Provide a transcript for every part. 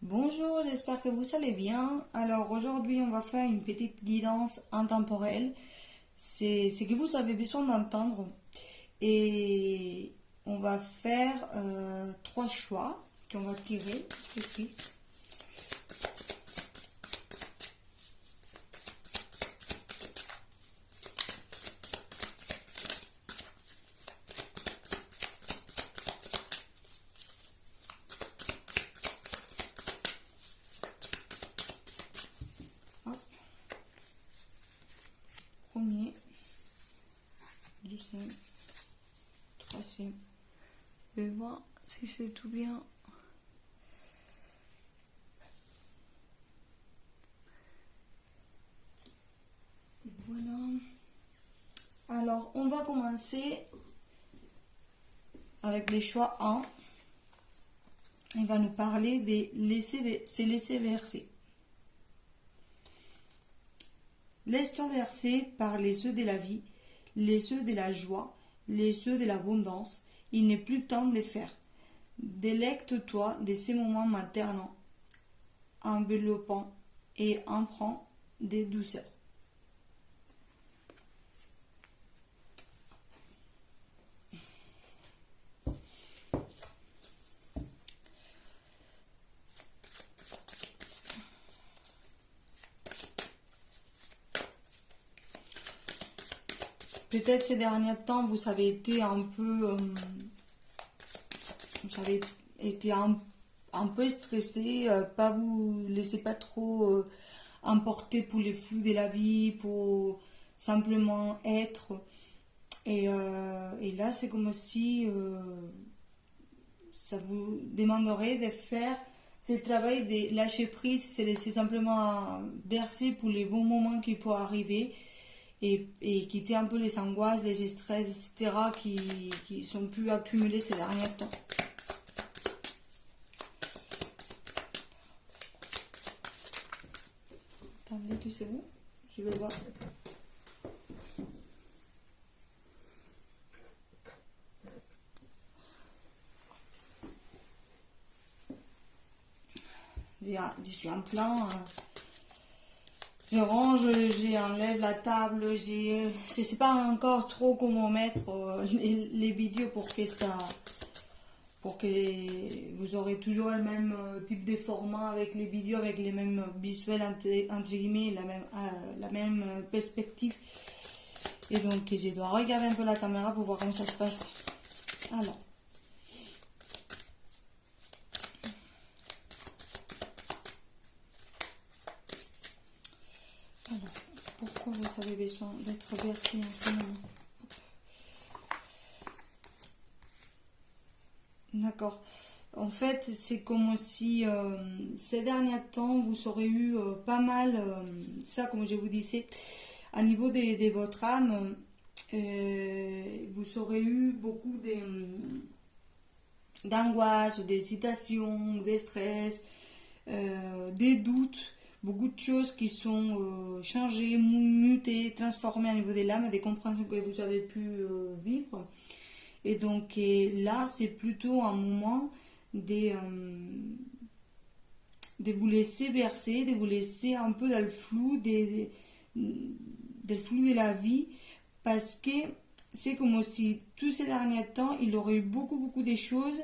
Bonjour, j'espère que vous allez bien. Alors aujourd'hui, on va faire une petite guidance intemporelle. C'est ce que vous avez besoin d'entendre. Et on va faire trois choix qu'on va tirer tout de suite. Hop. Premier, deuxième, troisième. Je vais voir si c'est tout bien. Voilà. Alors, on va commencer avec les choix 1. Il va nous parler des se laisser verser. Laisse-toi verser par les œufs de la vie, les œufs de la joie, les œufs de l'abondance. Il n'est plus temps de faire. Délecte-toi de ces moments maternants, enveloppants et emprunts des douceurs. Peut-être ces derniers temps, vous avez été un peu, un peu stressé, pas vous laissez pas trop emporter pour les flux de la vie, pour simplement être. Et là, c'est comme si ça vous demanderait de faire ce travail de lâcher prise, c'est laisser simplement bercer pour les bons moments qui peuvent arriver et quitter un peu les angoisses, les stress, etc. qui sont plus accumulés ces derniers temps. Attendez, tu sais où? Je vais voir. Je suis en plein. Je range, j'enlève la table, je sais pas encore trop comment mettre les vidéos pour que vous aurez toujours le même type de format avec les vidéos, avec les mêmes visuels entre guillemets, la même perspective. Et donc je dois regarder un peu la caméra pour voir comment ça se passe. Alors. Pourquoi vous avez besoin d'être versé en ce moment? D'accord. En fait, c'est comme si ces derniers temps, vous aurez eu pas mal, ça comme je vous disais, à niveau de votre âme, vous aurez eu beaucoup d'angoisse, d'hésitation, de stress, des doutes, beaucoup de choses qui sont changées, mutées, transformées au niveau de l'âme, des compréhensions que vous avez pu vivre. Et donc là, c'est plutôt un moment de vous laisser bercer, de vous laisser un peu dans le flou, flou de la vie, parce que c'est comme si tous ces derniers temps, il aurait eu beaucoup de choses,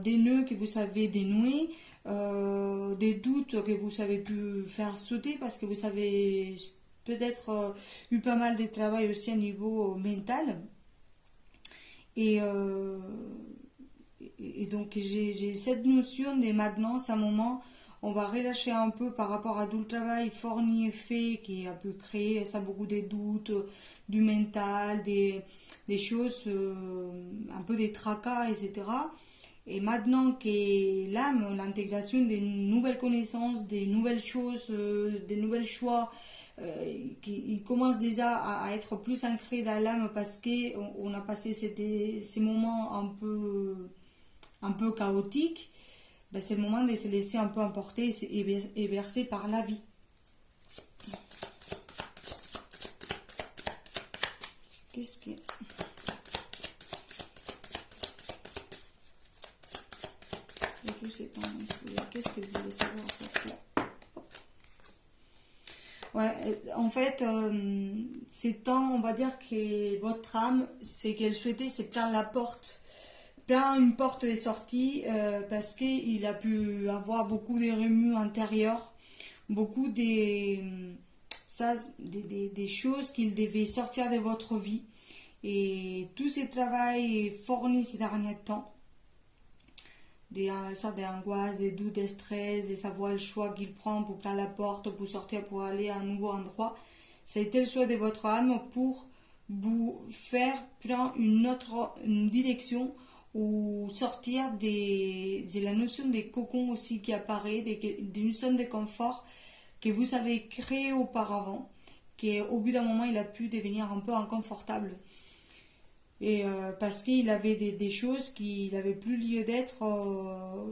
des nœuds que vous avez dénoués, des doutes que vous avez pu faire sauter parce que vous avez peut-être eu pas mal de travail aussi à niveau mental. Et donc j'ai cette notion de maintenant, c'est un moment, on va relâcher un peu par rapport à tout le travail fourni et fait qui a pu créer ça beaucoup de doutes, du mental, des choses, un peu des tracas, etc. Et maintenant que l'âme, l'intégration des nouvelles connaissances, des nouvelles choses, des nouvelles choix, qui commence déjà à être plus ancré dans l'âme parce qu'on a passé ces moments un peu chaotiques, ben c'est le moment de se laisser un peu emporter et bercer par la vie. Qu'est-ce que... Et tout ces temps, qu'est-ce que vous voulez savoir cette fois? Ouais, en fait, ces temps, on va dire que votre âme, c'est qu'elle souhaitait, c'est plein la porte, plein une porte des sorties, parce qu'il a pu avoir beaucoup de remue intérieurs, beaucoup ça, des choses qu'il devait sortir de votre vie. Et tout ce travail fourni ces derniers temps, des angoisses, des doutes, des stress, de savoir le choix qu'il prend pour prendre la porte, pour sortir, pour aller à un nouveau endroit. Ça a été le choix de votre âme pour vous faire prendre une direction ou sortir de la notion des cocons aussi qui apparaît, d'une zone de confort que vous avez créé auparavant, qui au bout d'un moment il a pu devenir un peu inconfortable. Et parce qu'il avait des choses qui n'avaient plus lieu d'être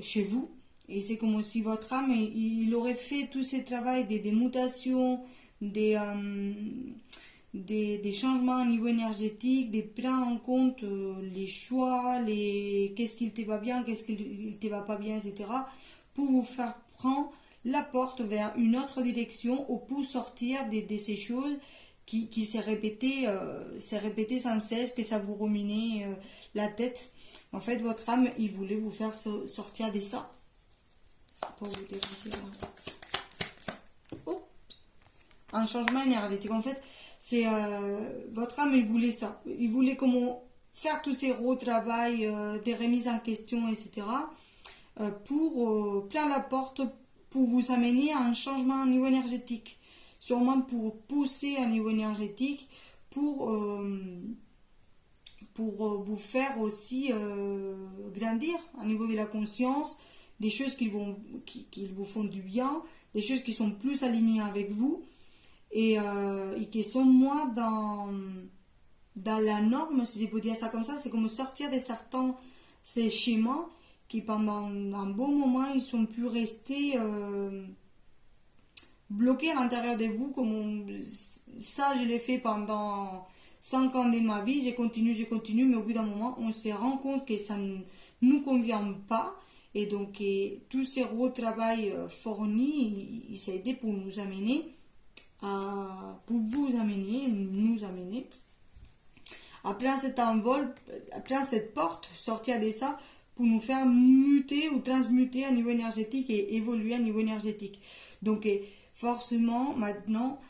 chez vous. Et c'est comme si votre âme, il aurait fait tout ce travail des mutations, des changements au niveau énergétique, des prendre en compte les choix, qu'est-ce qui ne te va bien, qu'est-ce qui ne te va pas bien, etc. Pour vous faire prendre la porte vers une autre direction ou pour sortir de ces choses qui s'est répété sans cesse, que ça vous ruminait la tête. En fait, votre âme, il voulait vous faire sortir de ça. Pour vous déplacer là. Oh. Un changement énergétique. En fait, c'est votre âme, il voulait ça. Il voulait comment faire tous ces retravails, des remises en question, etc. Pour plein la porte, pour vous amener à un changement au niveau énergétique. Sûrement pour pousser à niveau énergétique, pour vous faire aussi grandir au niveau de la conscience, des choses qui vous font du bien, des choses qui sont plus alignées avec vous et qui sont moins dans la norme, si je peux dire ça comme ça. C'est comme sortir de certains ces schémas qui pendant un bon moment ils sont plus restés bloqué à l'intérieur de vous, ça je l'ai fait pendant 5 ans de ma vie, j'ai continué, mais au bout d'un moment on se rend compte que ça ne nous convient pas, et donc tout ce retravail fourni, il s'est aidé pour nous amener nous amener à plein cet envol, à plein cette porte, sortir de ça pour nous faire muter ou transmuter à niveau énergétique et évoluer à niveau énergétique. Donc forcément, maintenant,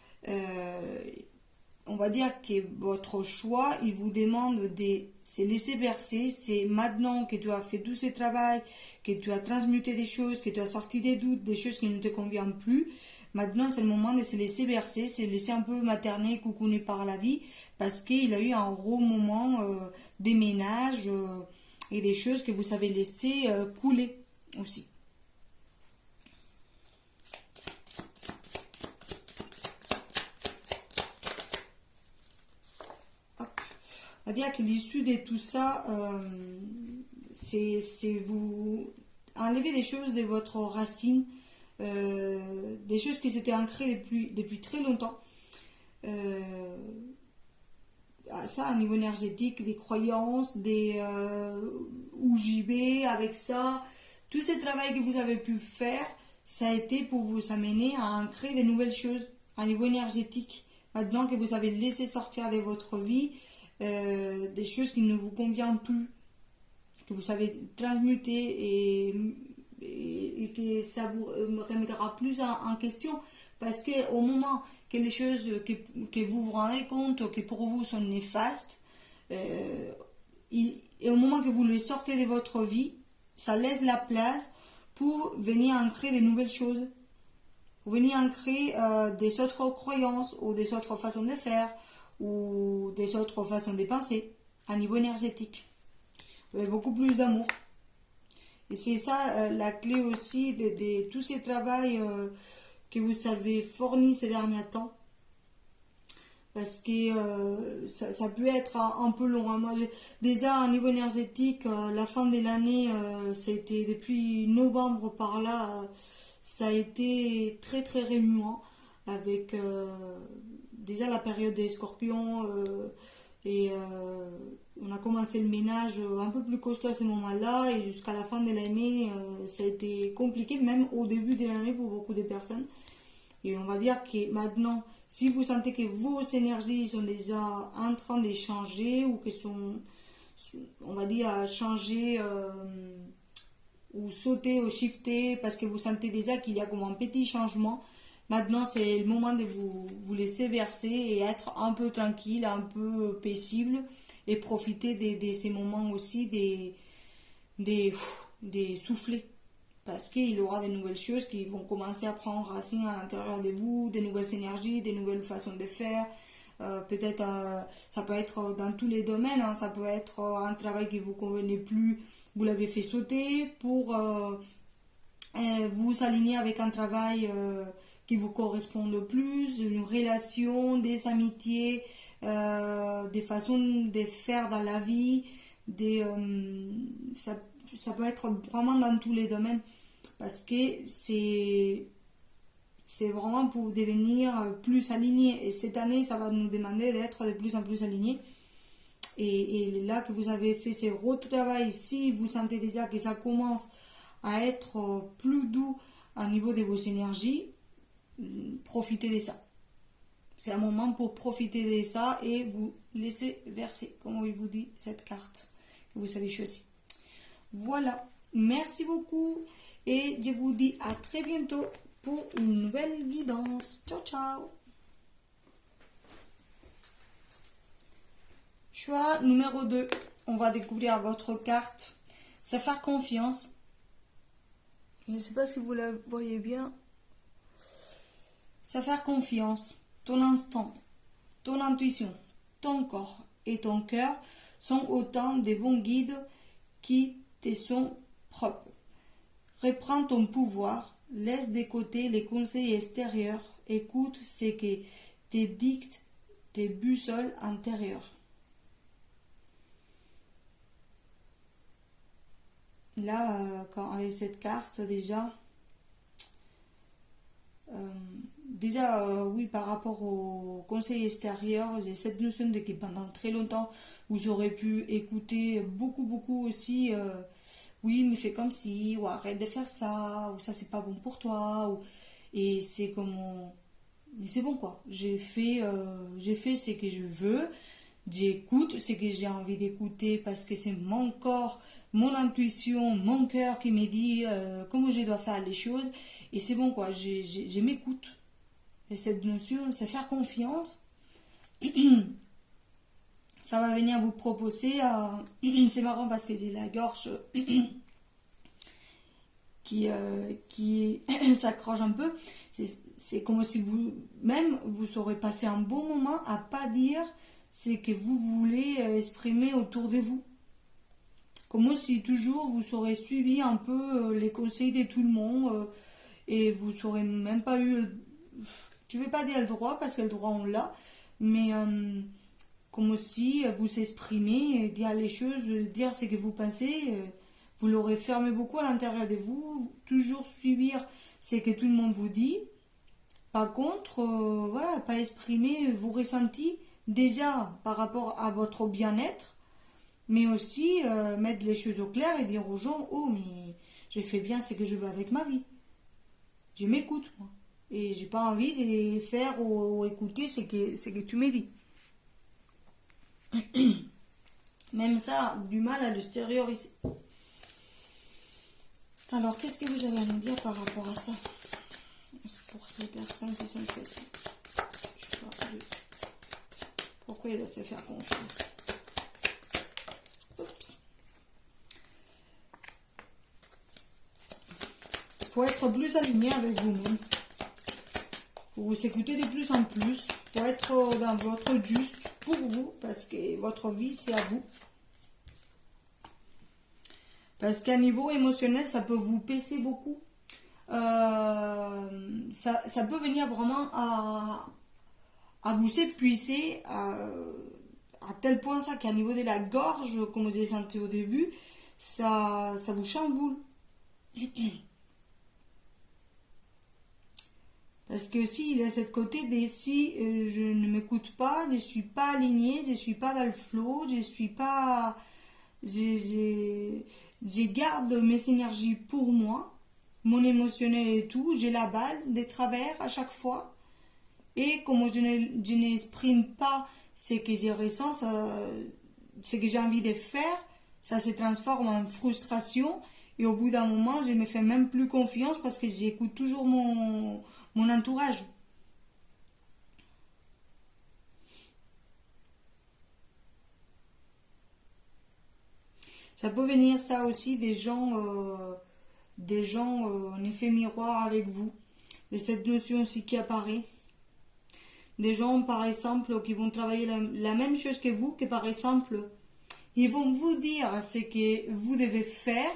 on va dire que votre choix, il vous demande de se laisser bercer. C'est maintenant que tu as fait tout ce travail, que tu as transmuté des choses, que tu as sorti des doutes, des choses qui ne te conviennent plus. Maintenant, c'est le moment de se laisser bercer, se laisser un peu materner, coucouner par la vie, parce qu'il a eu un gros moment des ménages et des choses que vous savez laisser couler aussi. On va dire que l'issue de tout ça, c'est vous enlever des choses de votre racine, des choses qui s'étaient ancrées depuis très longtemps. Ça, à niveau énergétique, des croyances, où j'y vais avec ça. Tout ce travail que vous avez pu faire, ça a été pour vous amener à ancrer des nouvelles choses à niveau énergétique. Maintenant que vous avez laissé sortir de votre vie des choses qui ne vous conviennent plus, que vous savez transmuter et que ça vous remettra plus en question, parce qu'au moment que les choses que vous vous rendez compte que pour vous sont néfastes, et au moment que vous les sortez de votre vie, ça laisse la place pour venir ancrer des nouvelles choses, pour venir ancrer des autres croyances ou des autres façons de faire ou des autres façons de penser à niveau énergétique, avec beaucoup plus d'amour. Et c'est ça la clé aussi de tous ces travaux que vous avez fournis ces derniers temps, parce que ça peut être un peu long. Moi, déjà à niveau énergétique, la fin de l'année, ça a été depuis novembre par là, ça a été très très remuant avec déjà la période des scorpions, Et on a commencé le ménage un peu plus costaud à ce moment-là. Et jusqu'à la fin de l'année, ça a été compliqué, même au début de l'année pour beaucoup de personnes. Et on va dire que maintenant, si vous sentez que vos énergies sont déjà en train de changer ou que sont, on va dire, changer ou sauter ou shifter parce que vous sentez déjà qu'il y a comme un petit changement, maintenant c'est le moment de vous laisser verser et être un peu tranquille, un peu paisible et profiter de ces moments aussi des soufflets parce qu'il y aura de nouvelles choses qui vont commencer à prendre racine à l'intérieur de vous, des nouvelles énergies, des nouvelles façons de faire. Peut-être ça peut être dans tous les domaines, hein. Ça peut être un travail qui vous convenait plus, vous l'avez fait sauter pour vous aligner avec un travail qui vous correspond le plus, une relation, des amitiés, des façons de faire dans la vie, ça peut être vraiment dans tous les domaines parce que c'est vraiment pour devenir plus aligné. Et cette année, ça va nous demander d'être de plus en plus alignés. Et là que vous avez fait ce retravail, si vous sentez déjà que ça commence à être plus doux au niveau de vos énergies, profitez de ça. C'est un moment pour profiter de ça et vous laisser verser, comme il vous dit, cette carte que vous avez choisie. Voilà, merci beaucoup et je vous dis à très bientôt pour une nouvelle guidance. Ciao, ciao. Choix numéro 2. On va découvrir votre carte. C'est faire confiance. Je ne sais pas si vous la voyez bien. C'est faire confiance. Ton instinct, ton intuition, ton corps et ton cœur sont autant de bons guides qui te sont propres. Reprends ton pouvoir, laisse de côté les conseils extérieurs, écoute ce que te dictent tes boussoles intérieures. Là, quand avec cette carte, oui, par rapport au conseil extérieur, j'ai cette notion de que pendant très longtemps, vous aurez pu écouter beaucoup aussi, oui, mais fais comme si, ou arrête de faire ça, ou ça c'est pas bon pour toi, et c'est comme, mais c'est bon quoi, j'ai fait ce que je veux, j'écoute ce que j'ai envie d'écouter parce que c'est mon corps, mon intuition, mon cœur qui me dit comment je dois faire les choses, et c'est bon quoi, je m'écoute. Et cette notion, c'est faire confiance. Ça va venir vous proposer. C'est marrant parce que j'ai la gorge qui s'accroche un peu. C'est comme si vous-même, vous aurez passé un bon moment à pas dire ce que vous voulez exprimer autour de vous. Comme si toujours vous aurez suivi un peu les conseils de tout le monde et vous n'aurez même pas eu. Je ne vais pas dire le droit parce que le droit on l'a, mais comme aussi vous exprimer, dire les choses, dire ce que vous pensez, vous l'aurez fermé beaucoup à l'intérieur de vous, toujours suivre ce que tout le monde vous dit. Par contre, voilà, pas exprimer vos ressentis déjà par rapport à votre bien-être, mais aussi mettre les choses au clair et dire aux gens, oh mais je fais bien ce que je veux avec ma vie. Je m'écoute moi. Et j'ai pas envie de faire ou écouter ce que tu me dis. Même ça, du mal à l'extérieur ici. Alors, qu'est-ce que vous avez à nous dire par rapport à ça? C'est pour ces personnes qui sont stressées. Pourquoi il doit se faire confiance? Oups. Pour être plus aligné avec vous-même. Pour vous écouter de plus en plus, pour être dans votre juste pour vous, parce que votre vie, c'est à vous. Parce qu'à niveau émotionnel, ça peut vous peser beaucoup. Ça peut venir vraiment à vous épuiser à tel point ça qu'à niveau de la gorge, comme vous avez senti au début, ça vous chamboule. Parce que aussi, il y a cette côté des si je ne m'écoute pas, je suis pas alignée, je suis pas dans le flow, je suis pas. Je garde mes énergies pour moi, mon émotionnel et tout, j'ai la balle des travers à chaque fois. Et comme je n'exprime pas ce que je ressens, ce que j'ai envie de faire, ça se transforme en frustration. Et au bout d'un moment, je me fais même plus confiance parce que j'écoute toujours mon entourage. Ça peut venir ça aussi des gens en effet miroir avec vous. Et cette notion aussi qui apparaît. Des gens, par exemple, qui vont travailler la même chose que vous, que par exemple, ils vont vous dire ce que vous devez faire,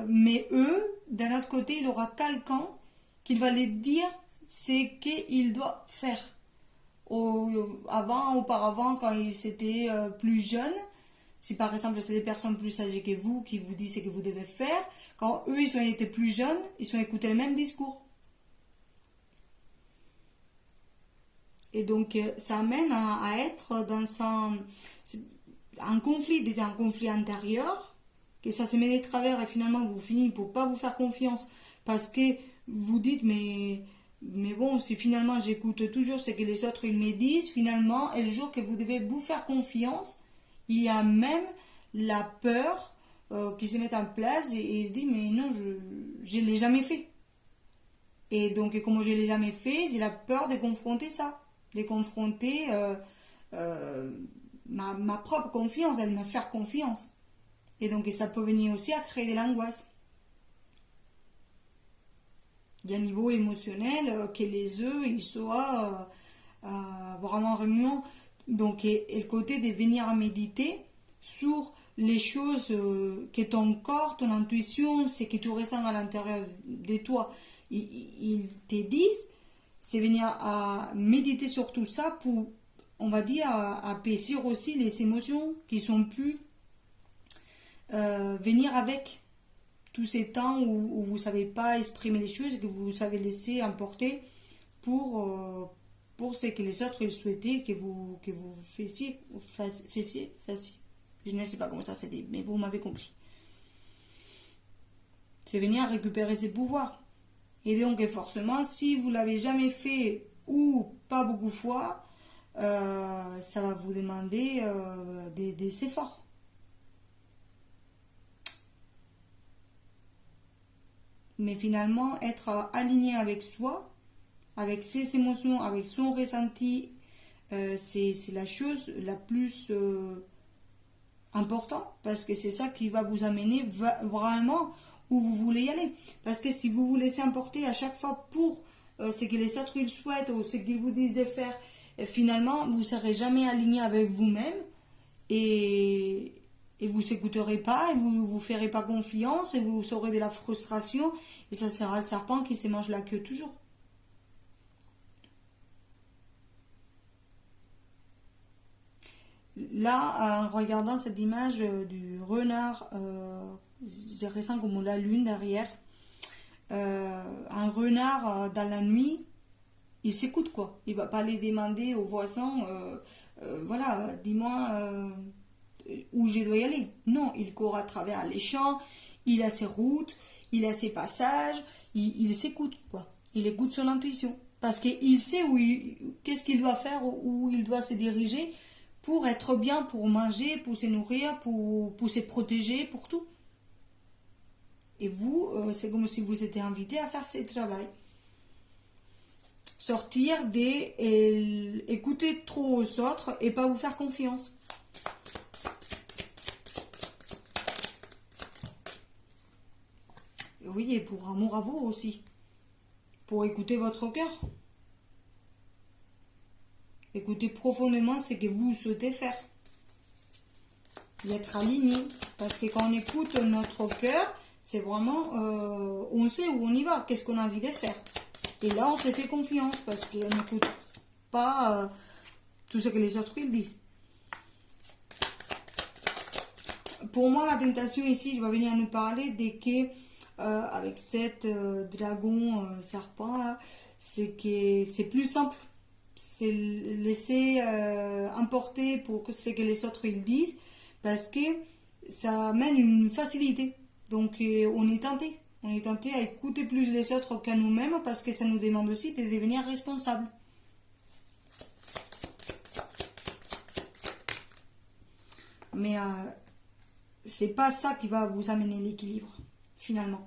mais eux, d'un autre côté, il y aura quelqu'un qui va les dire ce qu'ils doivent faire. Auparavant, quand ils étaient plus jeunes, si par exemple c'est des personnes plus âgées que vous qui vous disent ce que vous devez faire, quand eux ils ont été plus jeunes, ils ont écouté le même discours. Et donc ça amène à être dans un conflit, déjà un conflit intérieur, que ça se met de travers et finalement vous finissez pour pas vous faire confiance parce que vous dites mais bon, si finalement j'écoute toujours ce que les autres ils me disent, finalement, et le jour que vous devez vous faire confiance, il y a même la peur qui se met en place et il dit mais non, je ne l'ai jamais fait. Et donc comme je ne l'ai jamais fait, j'ai la peur de confronter ça, de confronter ma propre confiance, de me faire confiance. Et donc ça peut venir aussi à créer de l'angoisse. Il y a un niveau émotionnel que les œufs ils soient vraiment remuants. Donc et le côté de venir à méditer sur les choses que ton corps, ton intuition, ce que tu ressens à l'intérieur de toi, ils te disent, c'est venir à méditer sur tout ça pour, on va dire, apaiser aussi les émotions qui sont pu venir avec tous ces temps où vous ne savez pas exprimer les choses et que vous savez laisser emporter pour ce que les autres ils souhaitaient que vous fassiez. Je ne sais pas comment ça s'est dit, mais vous m'avez compris. C'est venir récupérer ses pouvoirs. Et donc, forcément, si vous ne l'avez jamais fait ou pas beaucoup de fois, ça va vous demander des efforts. Mais finalement, être aligné avec soi, avec ses émotions, avec son ressenti, c'est la chose la plus importante parce que c'est ça qui va vous amener vraiment où vous voulez y aller. Parce que si vous vous laissez emporter à chaque fois pour ce que les autres ils souhaitent ou ce qu'ils vous disent de faire, finalement, vous ne serez jamais aligné avec vous-même et vous n'écouterez pas, et vous ne vous ferez pas confiance, et vous aurez de la frustration, et ça sera le serpent qui se mange la queue toujours. Là, en regardant cette image du renard, j'ai ressens comme la lune derrière, un renard dans la nuit, il s'écoute quoi. Il va pas aller demander aux voisins, voilà, dis-moi où je dois y aller. Non, il court à travers les champs, il a ses routes, il a ses passages, il s'écoute quoi. Il écoute son intuition parce qu'il sait qu'est-ce qu'il doit faire, où il doit se diriger pour être bien, pour manger, pour se nourrir, pour se protéger, pour tout. Et vous, c'est comme si vous étiez invité à faire ce travail. Sortir écouter trop aux autres et pas vous faire confiance. Oui, et pour amour à vous aussi. Pour écouter votre cœur. Écoutez profondément ce que vous souhaitez faire. Et être aligné. Parce que quand on écoute notre cœur, c'est vraiment, on sait où on y va, qu'est-ce qu'on a envie de faire. Et là, on se fait confiance parce qu'on n'écoute pas tout ce que les autres ils disent. Pour moi, la tentation ici, il va venir nous parler de que, avec cette dragon serpent là, c'est que c'est plus simple. C'est laisser emporter pour ce que les autres ils disent, parce que ça amène une facilité. Donc on est tenté. On est tenté à écouter plus les autres qu'à nous-mêmes, parce que ça nous demande aussi de devenir responsables. Mais c'est pas ça qui va vous amener l'équilibre, finalement.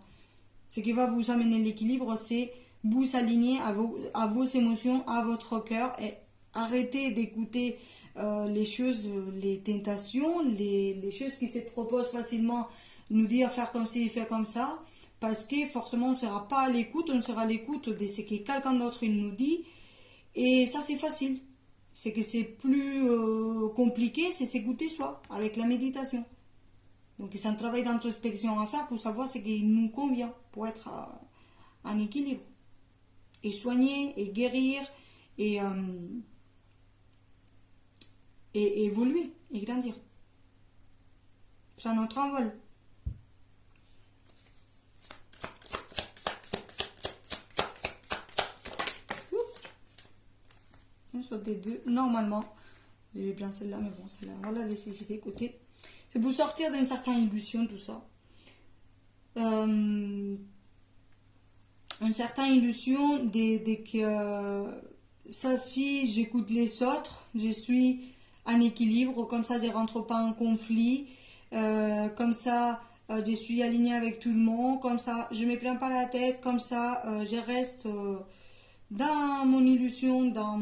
Ce qui va vous amener l'équilibre, c'est vous aligner à vos émotions, à votre cœur, et arrêter d'écouter les choses, les tentations, les choses qui se proposent facilement, nous dire faire comme ci, faire comme ça, parce que forcément on ne sera pas à l'écoute, on sera à l'écoute de ce que quelqu'un d'autre il nous dit, et ça c'est facile. C'est que c'est plus compliqué, c'est s'écouter soi, avec la méditation. Donc c'est un travail d'introspection à faire pour savoir ce qui nous convient, pour être en équilibre. Et soigner, et guérir, et, et évoluer, et grandir. C'est notre envol. Soit des deux, normalement. J'ai bien celle-là, mais bon, celle-là, on va la laisser ici de côté. C'est pour sortir d'une certaine illusion, tout ça. Une certaine illusion de que ça, si j'écoute les autres, je suis en équilibre, comme ça, je ne rentre pas en conflit, comme ça, je suis alignée avec tout le monde, comme ça, je ne me plains pas la tête, comme ça, je reste dans mon illusion, dans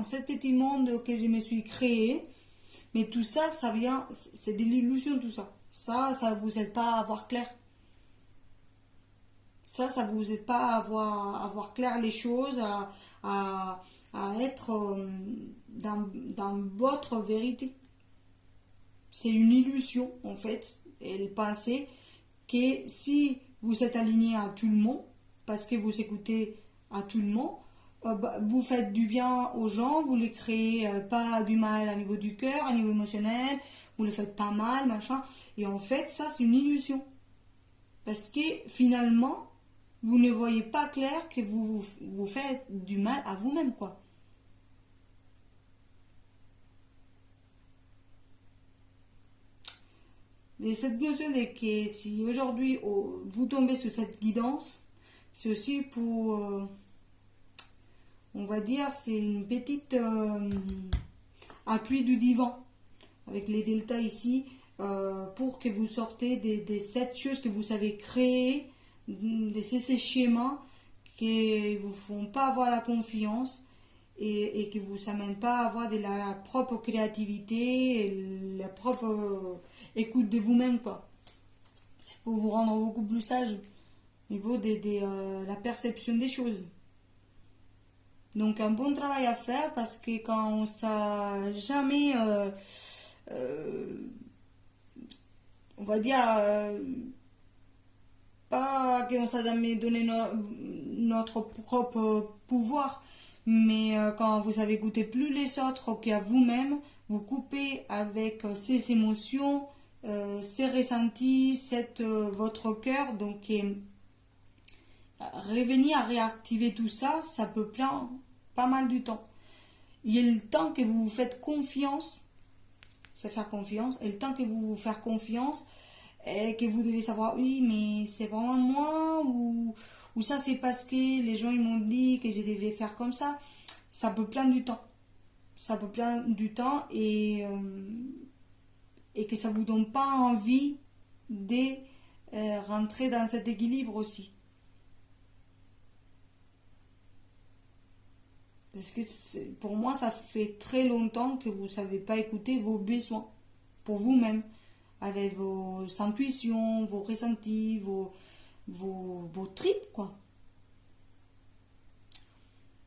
ce petit monde que je me suis créé. Mais tout ça, ça vient, c'est de l'illusion, tout ça. Ça vous aide pas à voir clair. Ça vous aide pas à voir clair les choses, à être dans votre vérité. C'est une illusion, en fait, et le passé, que si vous êtes aligné à tout le monde, parce que vous écoutez à tout le monde, vous faites du bien aux gens, vous ne les créez pas du mal à niveau du cœur, à niveau émotionnel, vous ne les faites pas mal, machin. Et en fait, ça, c'est une illusion. Parce que finalement, vous ne voyez pas clair que vous faites du mal à vous-même, quoi. Et cette notion de que si aujourd'hui vous tombez sur cette guidance, c'est aussi pour, on va dire, c'est une petite appui du divan, avec les deltas ici, pour que vous sortez des 7 choses que vous savez créer, de ces schémas qui ne vous font pas avoir la confiance et qui ne vous amènent pas à avoir de la propre créativité, et la propre écoute de vous-même, quoi. C'est pour vous rendre beaucoup plus sage au niveau de la perception des choses. Donc un bon travail à faire, parce que quand on s'est jamais, on va dire, pas qu'on s'est jamais donné notre propre pouvoir, mais quand vous avez goûté plus les autres qu'à vous-même, vous coupez avec ces émotions, ces ressentis, votre cœur. Donc revenir à réactiver tout ça, ça peut prendre pas mal du temps. Il y a le temps que vous vous faites confiance, c'est faire confiance, et le temps que vous vous faites confiance, et que vous devez savoir, oui, mais c'est vraiment moi, ou ça c'est parce que les gens ils m'ont dit que je devais faire comme ça peut prendre du temps. Ça peut prendre du temps, et que ça vous donne pas envie de rentrer dans cet équilibre aussi. Parce que pour moi, ça fait très longtemps que vous ne savez pas écouter vos besoins pour vous-même, avec vos intuitions, vos ressentis, vos tripes, quoi.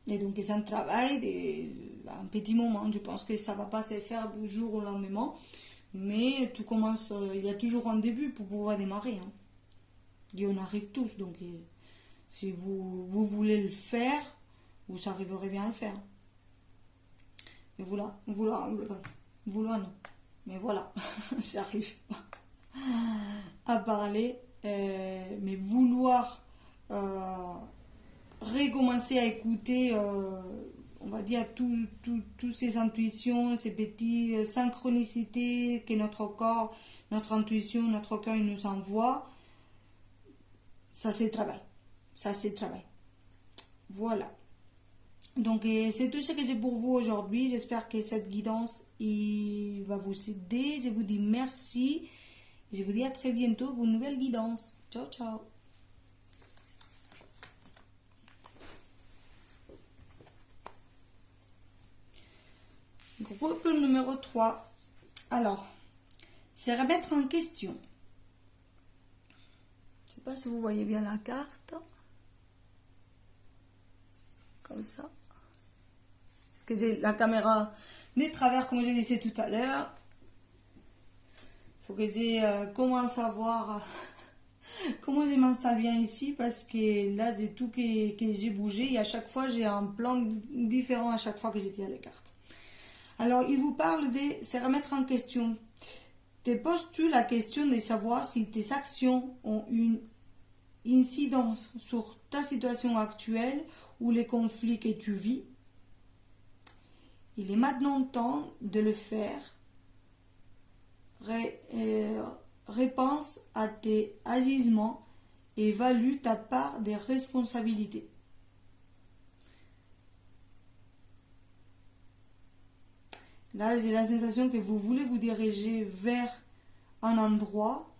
Et donc, c'est un travail un petit moment. Je pense que ça ne va pas se faire du jour au lendemain, mais tout commence, il y a toujours un début pour pouvoir démarrer. Hein. Et on arrive tous, donc si vous voulez le faire, vous arriverez bien à le faire. Et vouloir non. Mais voilà, j'arrive pas à parler. Mais vouloir recommencer à écouter, on va dire, toutes ces intuitions, ces petites synchronicités que notre corps, notre intuition, notre cœur nous envoie. Ça, c'est le travail. Ça, c'est le travail. Voilà. Donc, c'est tout ce que j'ai pour vous aujourd'hui. J'espère que cette guidance il va vous aider. Je vous dis merci. Je vous dis à très bientôt pour une nouvelle guidance. Ciao, ciao. Groupe numéro 3. Alors, c'est remettre en question. Je ne sais pas si vous voyez bien la carte. Comme ça. Parce que j'ai la caméra des travers, comme je disais tout à l'heure. Il faut que je commence à voir comment je m'installe bien ici. Parce que là, j'ai tout que j'ai bougé. Et à chaque fois, j'ai un plan différent à chaque fois que je tire les cartes. Alors, il vous parle de se remettre en question. Te poses-tu la question de savoir si tes actions ont une incidence sur ta situation actuelle ou les conflits que tu vis? Il est maintenant temps de le faire. Repense à tes agissements et évalue ta part des responsabilités. Là, j'ai la sensation que vous voulez vous diriger vers un endroit,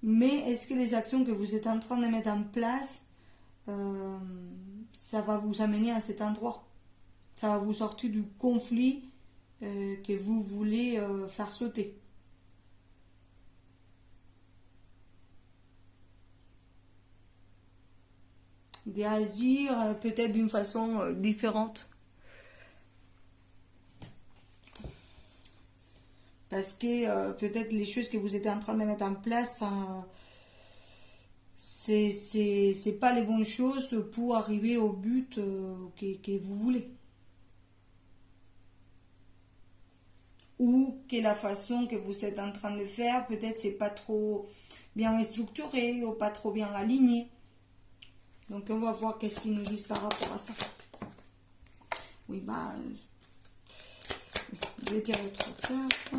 mais est-ce que les actions que vous êtes en train de mettre en place, ça va vous amener à cet endroit? Ça va vous sortir du conflit que vous voulez faire sauter. D'agir peut-être d'une façon différente. Parce que peut-être les choses que vous êtes en train de mettre en place, c'est pas les bonnes choses pour arriver au but que vous voulez. Ou que la façon que vous êtes en train de faire, peut-être c'est pas trop bien structuré ou pas trop bien aligné. Donc on va voir qu'est-ce qu'ils nous disent par rapport à ça. Oui, bah, je vais tirer autre carte.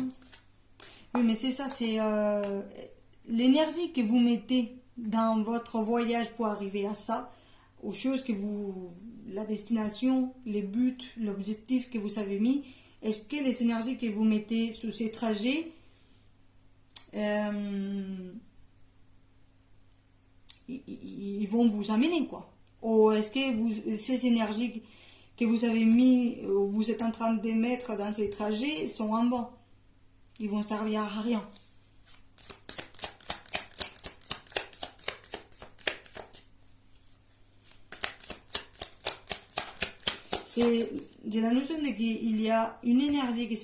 Oui, mais c'est ça, c'est l'énergie que vous mettez dans votre voyage pour arriver à ça, aux choses que vous, la destination, les buts, l'objectif que vous avez mis. Est-ce que les énergies que vous mettez sur ces trajets, ils vont vous amener, quoi? Ou est-ce que ces énergies que vous avez mis, ou vous êtes en train de mettre dans ces trajets, sont en bas? Ils vont servir à rien. J'ai la notion de qu'il y a une énergie, que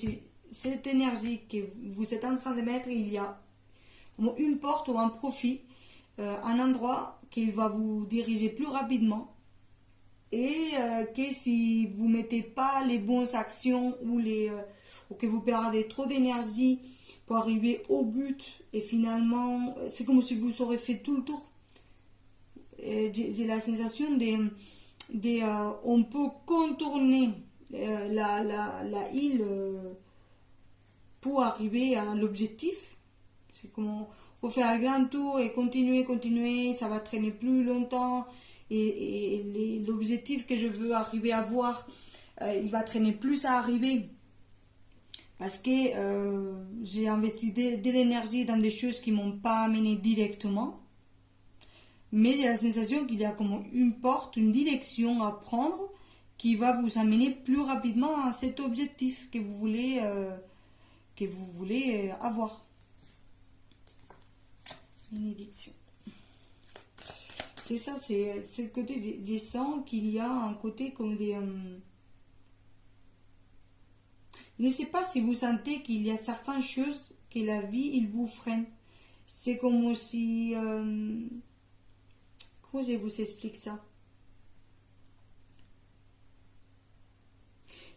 cette énergie que vous êtes en train de mettre, il y a une porte ou un profit, un endroit qui va vous diriger plus rapidement, et que si vous ne mettez pas les bonnes actions ou que vous perdez trop d'énergie pour arriver au but, et finalement c'est comme si vous aurez fait tout le tour. J'ai la sensation on peut contourner la île pour arriver à l'objectif. C'est comme on peut faire un grand tour et continuer, ça va traîner plus longtemps, et l'objectif que je veux arriver à voir, il va traîner plus à arriver, parce que j'ai investi de l'énergie dans des choses qui ne m'ont pas amené directement. Mais j'ai la sensation qu'il y a comme une porte, une direction à prendre qui va vous amener plus rapidement à cet objectif que vous voulez avoir. Bénédiction. C'est ça, c'est le côté, je sens qu'il y a un côté comme des... je ne sais pas si vous sentez qu'il y a certaines choses que la vie, il vous freine. C'est comme si... comment je vous explique ça?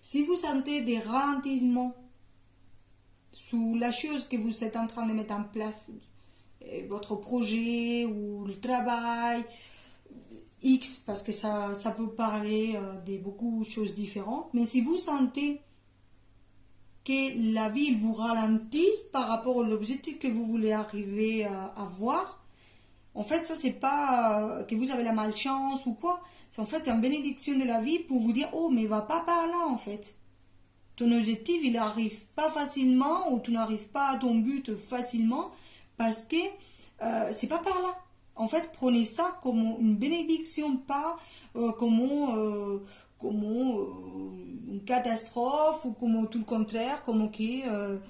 Si vous sentez des ralentissements sous la chose que vous êtes en train de mettre en place, votre projet ou le travail, X, parce que ça peut parler de beaucoup de choses différentes, mais si vous sentez que la vie il vous ralentisse par rapport à l'objectif que vous voulez arriver à voir, en fait, ça, c'est pas que vous avez la malchance ou quoi. En fait, c'est une bénédiction de la vie pour vous dire, oh, mais va pas par là, en fait. Ton objectif, il n'arrive pas facilement ou tu n'arrives pas à ton but facilement parce que c'est pas par là. En fait, prenez ça comme une bénédiction, pas une catastrophe ou comme tout le contraire, comme que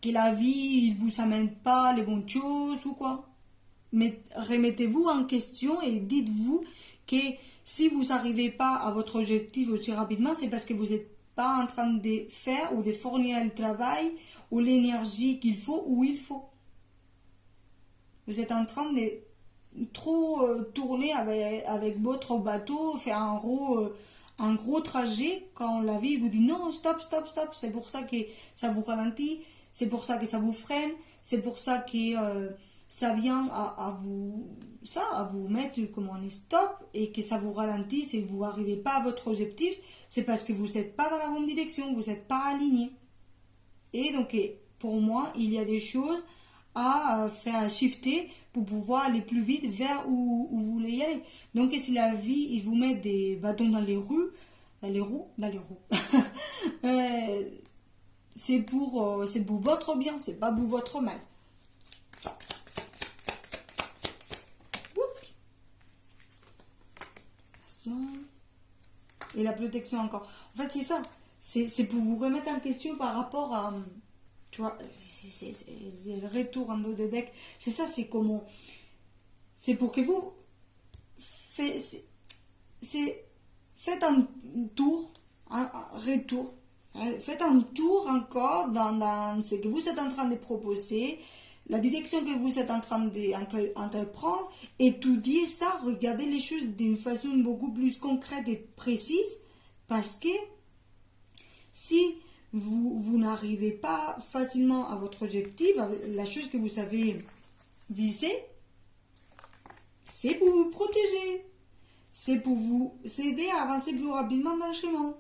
la vie, il vous amène pas les bonnes choses ou quoi. Mais remettez-vous en question et dites-vous que si vous n'arrivez pas à votre objectif aussi rapidement, c'est parce que vous n'êtes pas en train de faire ou de fournir le travail ou l'énergie qu'il faut où il faut. Vous êtes en train de trop tourner avec votre bateau, faire un gros trajet quand la vie vous dit non, stop, stop, stop. C'est pour ça que ça vous ralentit, c'est pour ça que ça vous freine, c'est pour ça que ça vient à vous mettre comme un stop et que ça vous ralentisse et que vous n'arrivez pas à votre objectif, c'est parce que vous n'êtes pas dans la bonne direction, vous n'êtes pas aligné. Et donc, pour moi, il y a des choses à faire shifter pour pouvoir aller plus vite vers où vous voulez y aller. Donc, si la vie, il vous met des bâtons dans les roues, c'est pour votre bien, c'est pas pour votre mal. Et la protection encore. En fait, c'est ça. C'est pour vous remettre en question par rapport à... Tu vois, c'est le retour en dos de deck. C'est ça, c'est comment... C'est pour que vous... Faites un tour, un retour. Faites un tour encore dans ce que vous êtes en train de proposer, la direction que vous êtes en train d'entreprendre, étudiez ça, regardez les choses d'une façon beaucoup plus concrète et précise, parce que si vous n'arrivez pas facilement à votre objectif, la chose que vous avez visée, c'est pour vous protéger, c'est pour vous aider à avancer plus rapidement dans le chemin.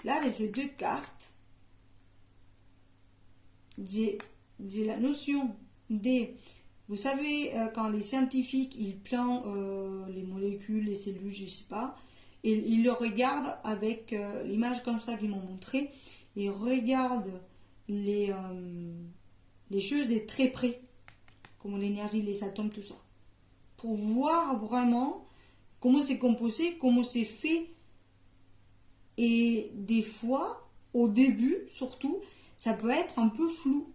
Là, avec ces deux cartes, j'ai la notion des... Vous savez, quand les scientifiques, ils plantent les molécules, les cellules, je ne sais pas, et ils le regardent avec l'image comme ça qu'ils m'ont montré, ils regardent les choses de très près, comme l'énergie, les atomes, tout ça, pour voir vraiment comment c'est composé, comment c'est fait. Et des fois, au début surtout, ça peut être un peu flou.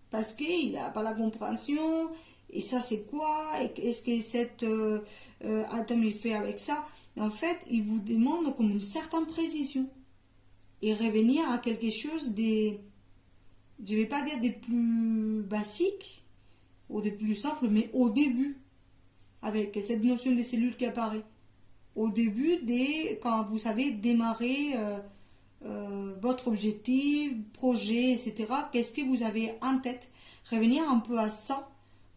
Parce qu'il n'a pas la compréhension. Et ça, c'est quoi? Est-ce que cet atome est fait avec ça? En fait, il vous demande comme une certaine précision. Et revenir à quelque chose des... Je ne vais pas dire des plus basiques ou des plus simples, mais au début. Avec cette notion des cellules qui apparaît. Au début, quand vous savez démarrer votre objectif, projet, etc., qu'est-ce que vous avez en tête? Revenir un peu à ça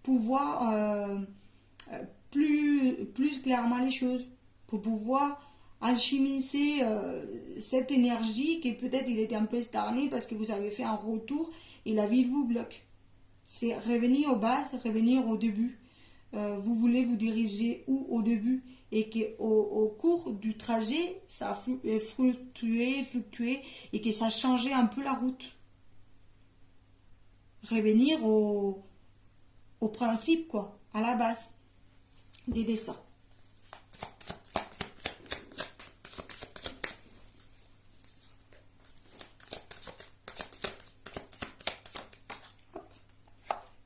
pour voir plus clairement les choses, pour pouvoir alchimiser cette énergie qui peut-être il était un peu stagnée parce que vous avez fait un retour et la vie vous bloque. C'est revenir aux bases, revenir au début. Vous voulez vous diriger où au début? Et qu'au cours du trajet, ça a fluctué et que ça a changé un peu la route. Revenir au principe, quoi, à la base. D'aider ça.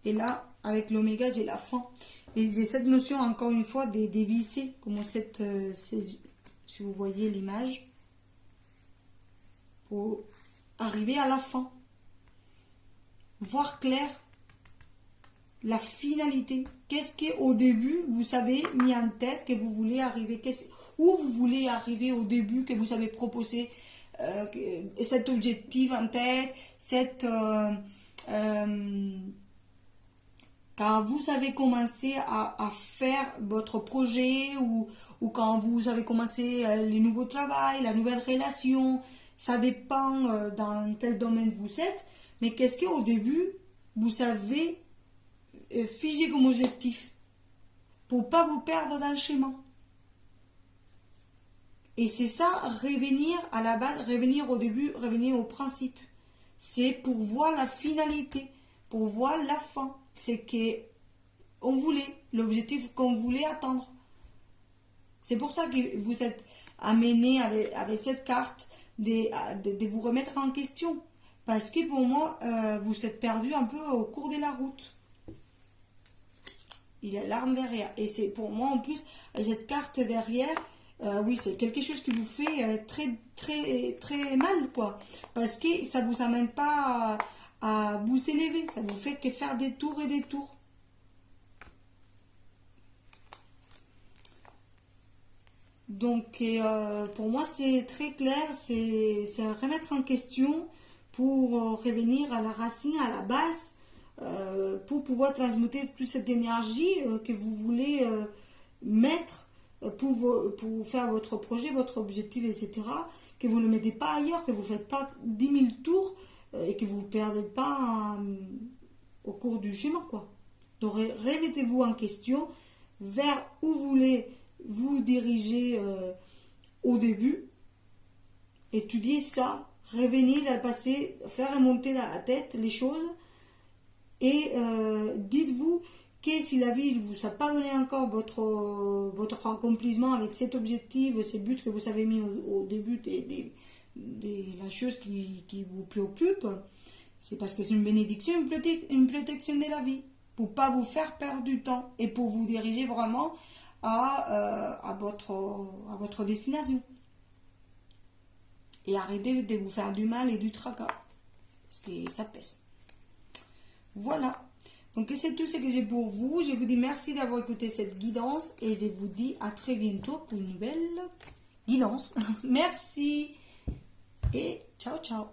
Et là, avec l'oméga, j'ai la fin. Et j'ai cette notion, encore une fois, des dévisser, comme si vous voyez l'image, pour arriver à la fin. Voir clair la finalité. Qu'est-ce qu'au début, vous avez mis en tête que vous voulez arriver, où vous voulez arriver au début, que vous avez proposé cet objectif en tête, quand vous avez commencé à faire votre projet ou quand vous avez commencé les nouveaux travaux, la nouvelle relation, ça dépend dans quel domaine vous êtes, mais qu'est-ce qu'au début, vous avez figé comme objectif pour pas vous perdre dans le schéma. Et c'est ça, revenir à la base, revenir au début, revenir au principe. C'est pour voir la finalité, pour voir la fin. C'est que on voulait, l'objectif qu'on voulait atteindre. C'est pour ça que vous êtes amené avec cette carte de vous remettre en question. Parce que pour moi, vous êtes perdu un peu au cours de la route. Il y a l'arme derrière. Et c'est pour moi, en plus, cette carte derrière, oui, c'est quelque chose qui vous fait très, très, très mal, quoi. Parce que ça ne vous amène pas à vous élever. Ça vous fait que faire des tours et des tours. Donc, pour moi, c'est très clair. C'est remettre en question pour revenir à la racine, à la base, pour pouvoir transmuter toute cette énergie que vous voulez mettre pour faire votre projet, votre objectif, etc. Que vous ne le mettez pas ailleurs, que vous ne faites pas 10 000 tours et que vous ne perdez pas au cours du chemin, quoi. Donc remettez-vous en question vers où vous voulez vous diriger au début, étudiez ça, revenez dans le passé, faire remonter dans la tête les choses et dites-vous que si la vie ne vous a pas donné encore votre accomplissement avec cet objectif, ces buts que vous avez mis au début de la chose qui vous préoccupe, c'est parce que c'est une bénédiction, une protection de la vie, pour pas vous faire perdre du temps et pour vous diriger vraiment à votre destination. Et arrêtez de vous faire du mal et du tracas, parce que ça pèse. Voilà. Donc c'est tout ce que j'ai pour vous. Je vous dis merci d'avoir écouté cette guidance et je vous dis à très bientôt pour une nouvelle guidance. Merci et ciao ciao.